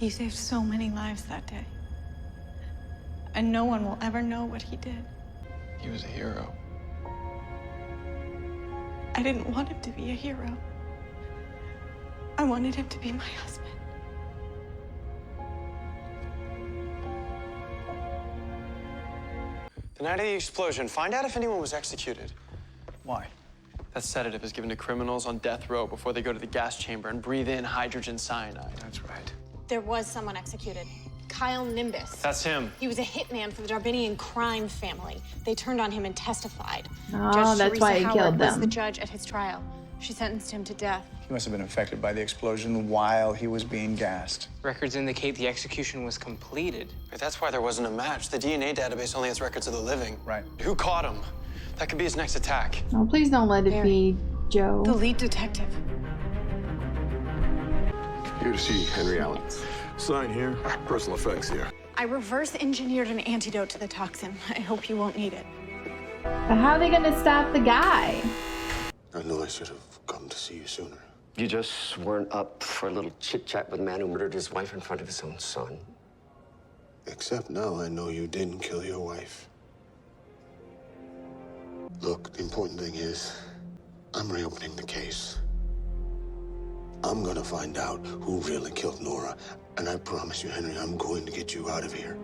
He saved so many lives that day. And no one will ever know what he did. He was a hero. I didn't want him to be a hero. I wanted him to be my husband. The night of the explosion, find out if anyone was executed. Why? That sedative is given to criminals on death row before they go to the gas chamber and breathe in hydrogen cyanide. That's right. There was someone executed. Kyle Nimbus. That's him. He was a hitman for the Darbinian crime family. They turned on him and testified. Oh, Judge that's Teresa why he Howard killed was them. the judge at his trial. She sentenced him to death. He must have been affected by the explosion while he was being gassed. Records indicate the execution was completed. But that's why there wasn't a match. The DNA database only has records of the living. Right. Who caught him? That could be his next attack. Oh, please don't let it be Joe. The lead detective. Here to see Henry Allen. Sign here. Personal effects here. I reverse engineered an antidote to the toxin. I hope you won't need it. But how are they gonna stop the guy? I know I should have come to see you sooner. You just weren't up for a little chit-chat with a man who murdered his wife in front of his own son. Except now I know you didn't kill your wife. Look, the important thing is, I'm reopening the case. I'm gonna find out who really killed Nora. And I promise you, Henry, I'm going to get you out of here.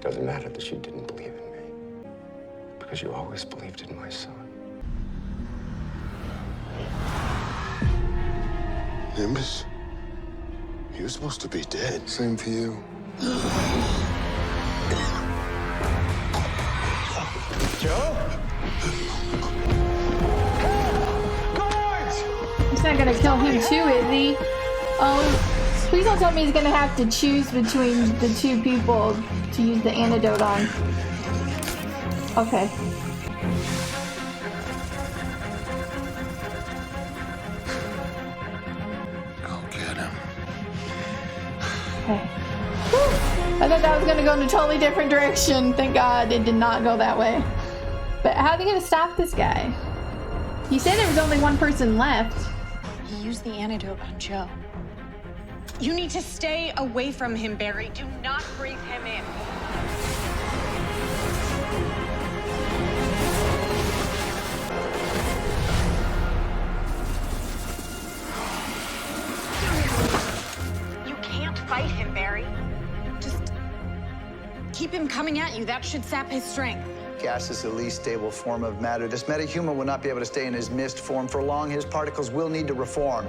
Doesn't matter that you didn't believe in me. Because you always believed in my son. Nimbus, you're supposed to be dead. Same for you. Joe? He's not gonna kill him too, is he? Oh, please don't tell me he's gonna have to choose between the two people to use the antidote on. Okay. Go get him. Okay. Whew. I thought that was gonna go in a totally different direction. Thank God it did not go that way. But how are they gonna stop this guy? He said there was only one person left. He used the antidote on Joe. You need to stay away from him, Barry. Do not breathe him in. You can't fight him, Barry. Just keep him coming at you. That should sap his strength. Gas is the least stable form of matter. This metahuman will not be able to stay in his mist form for long. His particles will need to reform.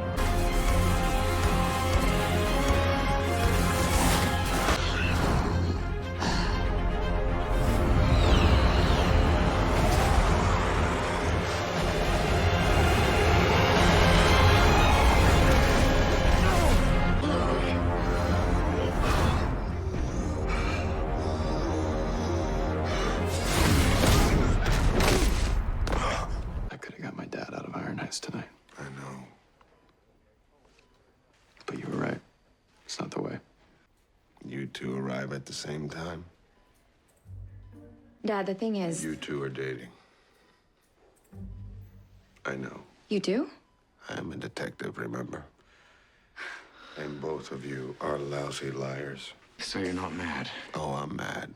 I could have got my dad out of Iron Heights tonight. I know. But you were right. It's not the way. You two arrive at the same time. Dad, the thing is... You two are dating. I know. You do? I am a detective, remember? And both of you are lousy liars. So you're not mad? Oh, I'm mad.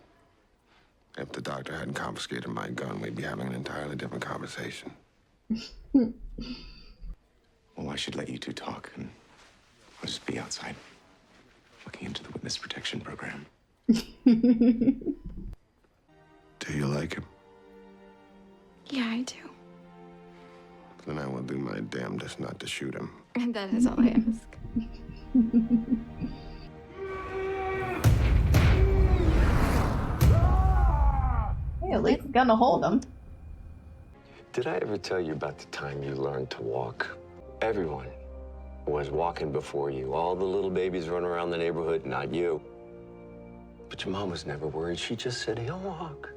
If the doctor hadn't confiscated my gun, we'd be having an entirely different conversation. Well, I should let you two talk, and I'll just be outside, looking into the witness protection program. Do you like him? Yeah, I do. Then I will do my damnedest not to shoot him. And that is all I ask. Hey, at least he's gonna hold him. Did I ever tell you about the time you learned to walk? Everyone was walking before you. All the little babies running around the neighborhood, not you. But your mom was never worried. She just said, he'll walk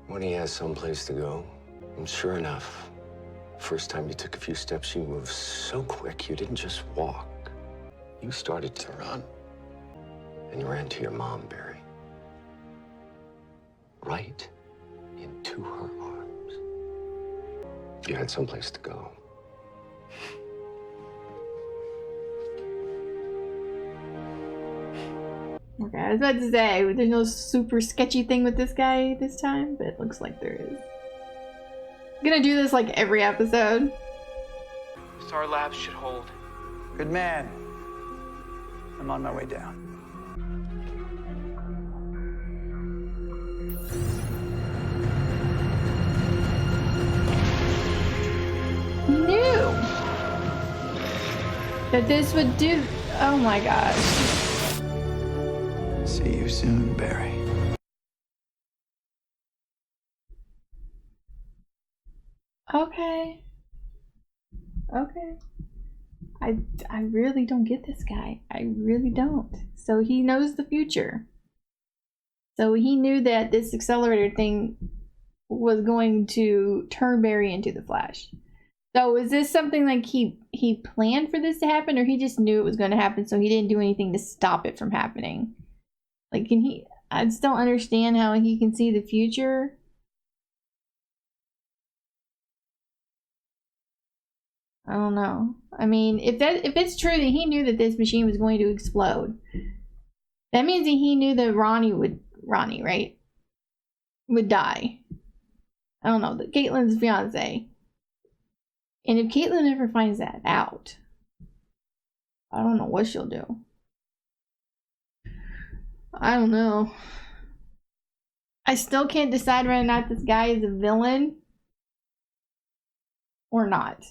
when he has someplace to go. And sure enough, first time you took a few steps, you moved so quick, you didn't just walk. You started to run. And you ran to your mom, Barry. Right into her arms. You had someplace to go. Okay, I was about to say, there's no super sketchy thing with this guy this time, but it looks like there is. I'm gonna do this like every episode. Star Labs should hold. Good man. I'm on my way down. He knew that this would do. Oh my gosh. See you soon, Barry. Okay. Okay. I really don't get this guy. I really don't. So he knows the future. So he knew that this accelerator thing was going to turn Barry into the Flash. So is this something like he planned for this to happen, or he just knew it was going to happen so he didn't do anything to stop it from happening? Like, I just don't understand how he can see the future. I don't know. I mean, if it's true that he knew that this machine was going to explode, that means that he knew that Ronnie, right, would die. I don't know, that Caitlin's fiance. And if Caitlin ever finds that out, I don't know what she'll do. I don't know. I still can't decide whether or not this guy is a villain or not.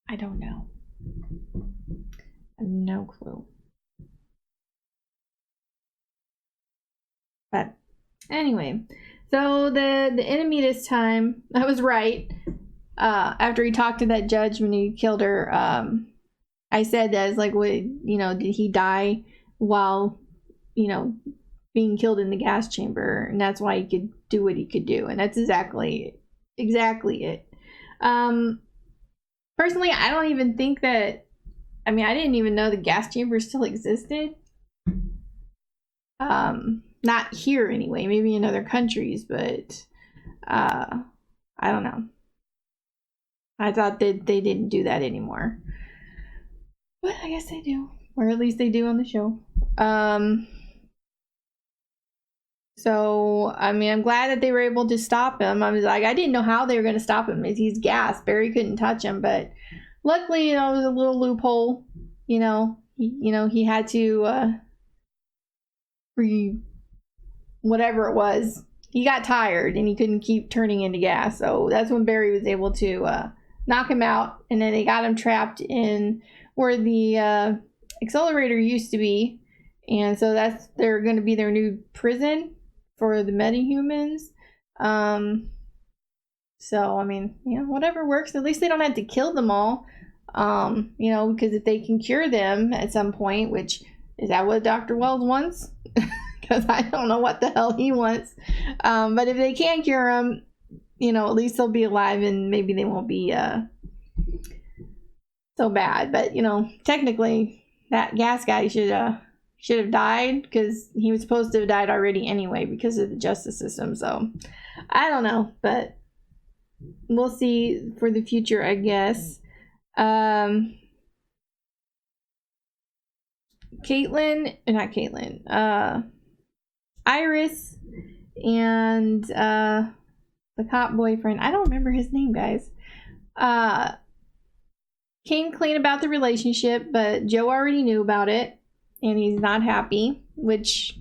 I don't know. I have no clue. But anyway, so the enemy this time, I was right. After he talked to that judge when he killed her, I said that it's like, did he die while, being killed in the gas chamber, and that's why he could do what he could do, and that's exactly it. Personally, I don't even think that. I mean, I didn't even know the gas chamber still existed. Not here anyway, maybe in other countries, but I don't know. I thought that they didn't do that anymore. But I guess they do. Or at least they do on the show. So, I mean, I'm glad that they were able to stop him. I was like, I didn't know how they were going to stop him. He's gas. Barry couldn't touch him, but luckily, it was a little loophole. He had to whatever it was. He got tired and he couldn't keep turning into gas. So that's when Barry was able to knock him out, and then they got him trapped in where the accelerator used to be, and so they're going to be their new prison for the metahumans. So I mean, whatever works. At least they don't have to kill them all. Because if they can cure them at some point, which is that what Dr. Wells wants? Because I don't know what the hell he wants. But if they can cure them, at least they'll be alive, and maybe they won't be so bad. But technically, that gas guy should have died, because he was supposed to have died already anyway because of the justice system. So I don't know, but we'll see for the future, I guess. Iris and the cop boyfriend, I don't remember his name, guys, came clean about the relationship, but Joe already knew about it, and he's not happy, which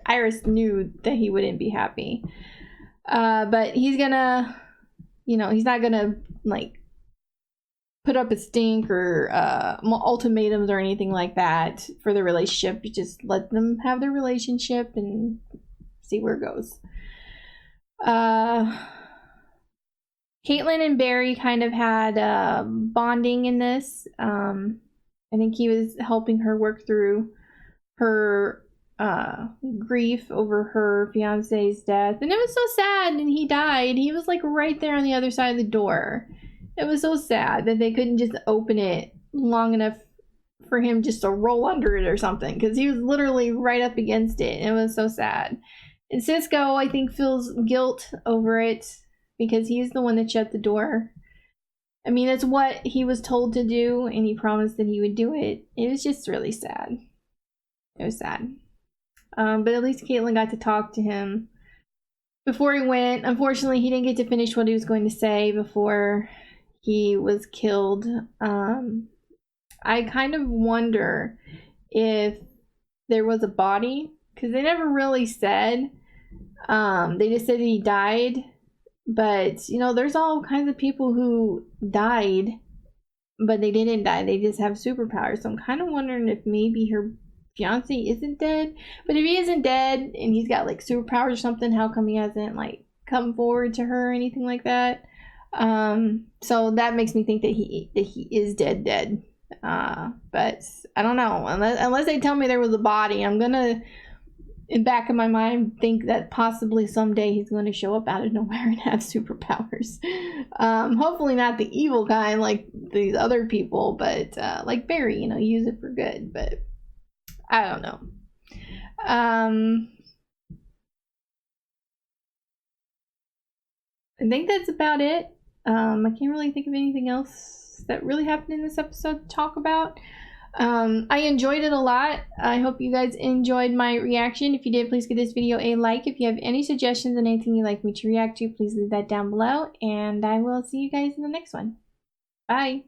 Iris knew that he wouldn't be happy. But he's gonna, he's not gonna, put up a stink or ultimatums or anything like that for the relationship. You just let them have their relationship and see where it goes. Caitlin and Barry kind of had bonding in this. I think he was helping her work through her grief over her fiance's death, and it was so sad. And he died. He was right there on the other side of the door. It was so sad that they couldn't just open it long enough for him just to roll under it or something, because he was literally right up against it. It was so sad. And Cisco, I think, feels guilt over it because he's the one that shut the door. I mean, it's what he was told to do, and he promised that he would do it. It was just really sad. It was sad. But at least Caitlin got to talk to him before he went. Unfortunately, he didn't get to finish what he was going to say before he was killed. I kind of wonder if there was a body, because they never really said. They just said he died. But, you know, there's all kinds of people who died, but they didn't die. They just have superpowers. So I'm kind of wondering if maybe her fiance isn't dead. But if he isn't dead and he's got like superpowers or something, how come he hasn't like come forward to her or anything like that? So that makes me think that he is dead. But I don't know. Unless they tell me there was a body, I'm gonna, in the back of my mind, think that possibly someday he's going to show up out of nowhere and have superpowers. Hopefully not the evil kind like these other people, but like Barry, you know, use it for good. But I don't know. I think that's about it. I can't really think of anything else that really happened in this episode to talk about. I enjoyed it a lot. I hope you guys enjoyed my reaction. If you did, please give this video a like. If you have any suggestions on anything you'd like me to react to, please leave that down below. And I will see you guys in the next one. Bye.